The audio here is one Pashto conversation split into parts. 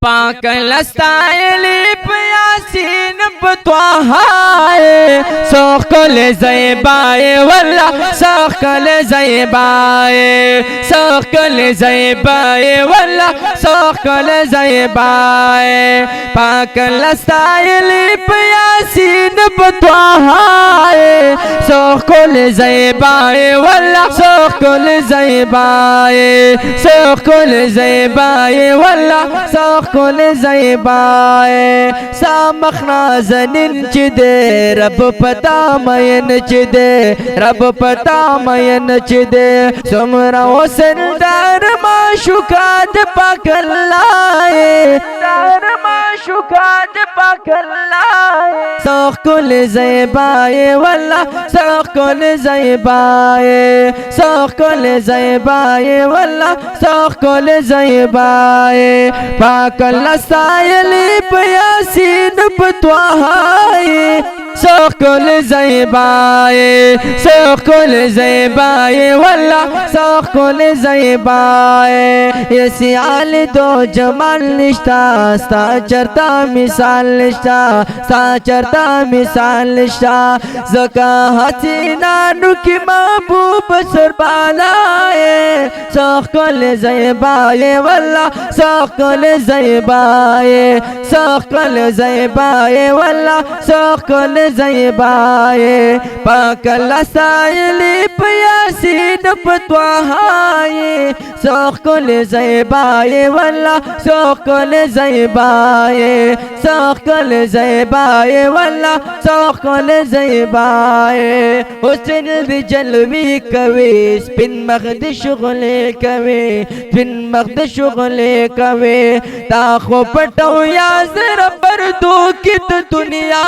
پاک لستائلی پیاسین بتوہائے سوخ کل زیبائے واللہ سوخ کل زیبائے سوخ کل زیبائے واللہ سوخ کل زیبائے پاک لستائلی پیاسین بتوہائے سوخ کل زیبائے واللہ سوخ کل زیبائے سوخ کل زیبائے واللہ سوخ کل زیبائے سامخ نازنین چی دے رب پتا مین چی دے رب پتا مین چی دے سمرا و سندار معشوقات پاک اللہ دار معشوقات پاک اللہ سوخ کل زیبائے واللہ سوخ کل زیبائے سوخ کل زیبائے واللہ سوخ کل زیبائے پاک اللہ سائلی پیاسین بتوہائے سوخ کل زیبائے سوخ کل زیبائے واللہ سوخ کل زیبائے یہ سیال دو جمال نشتا ستا چرتا مثال نشتا ستا چرتا مثال نشتا زکا حسینانو کی محبوب سربالائے سوخ کل زیبائے واللہ سوخ کل زیبائے سوخ کل زیبائے واللہ سوخ کل زیبائے پاک اللہ سائلی پیاسین بتوہائے سوخ کل زیبائے واللہ سوخ کل زیبائے سوخ کل زیبائے واللہ سوخ کل زیبائے حسن دی جلوی کوي سپین مخد شغل کوي سپین مخد شغل کوي تا خو پټو یا زر پردو کی دنیا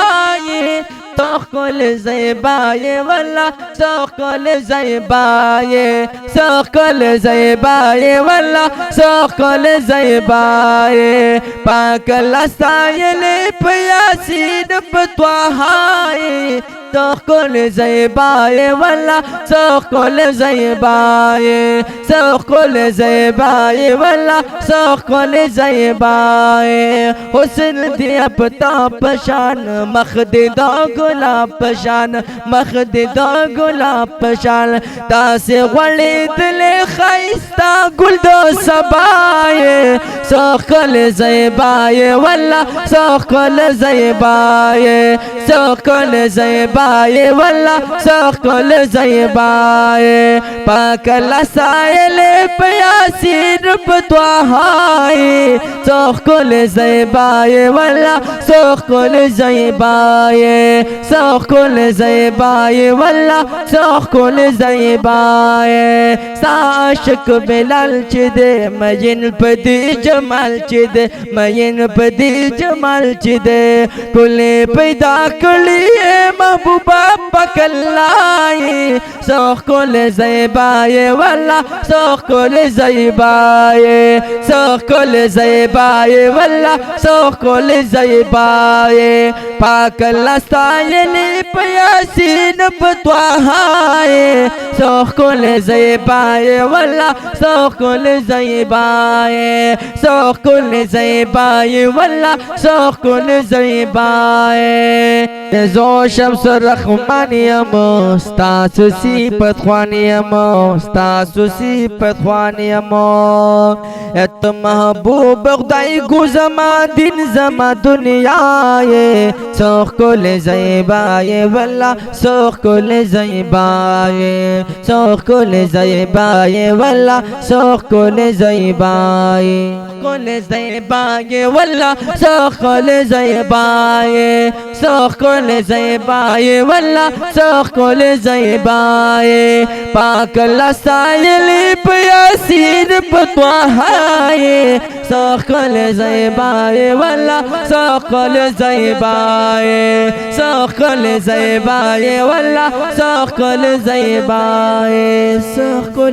یہ سوخ کل زیبائے واللہ سوخ کل زیبائے سوخ کل زیبائے واللہ سوخ کل زیبائے پاک اللہ سائلی پیاسین بتوہائے سوخ کل زیبائے واللہ سوخ کل زیبائے سوخ کل زیبائے واللہ سوخ کل زیبائے حسن دی اپتا پشان مخد دا گلاب پشان مخد دا گلاب پشان تاسے غلی دل خیستا گل دو سبائے سوخ کل زیبائے واللہ سوخ کل زیبائے سوخ کل زیبائے واللہ سوخ کل زیبائے پاک اللہ سائلی پیاسین بتوہائے سوخ کل زیبائے واللہ سوخ کل زیبائے سوخ کل زیبائے واللہ سوخ کل زیبائے ساشک بلال چی دے مین پدی جمال چی دے مین پدی جمال چی دے کلی پیدا کلی محبوبہ پاک اللہ سوخ کل زیبائے واللہ سوخ کل زیبائے سوخ کل زیبائے واللہ سوخ کل زیبائے پاک اللہ سائلی پیاسین بتوہائے سوخ کل زیبائے واللہ سوخ کل زیبائے سوخ کل زیبائے واللہ سوخ کل زیبائے زو شمس الرحمانیم ستاسو صفت خوانیم ستاسو صفت خوانیم ات محبوب خدای گو زما دین زما دنیای سوخ کل زیبائے واللہ سوخ کل زیبائے سوخ کل زیبائے واللہ سوخ کل زیبائے کل زیبائے واللہ سوخ کل زیبائے سوخ کل زیبائے واللہ سوخ کل زیبائے پاک اللہ سائلی پیاسین بتوہائے سوخ کل زیبائے واللہ سوخ کل زیبائے سوخ کل زیبائے واللہ سوخ کل زیبائے سوخ کل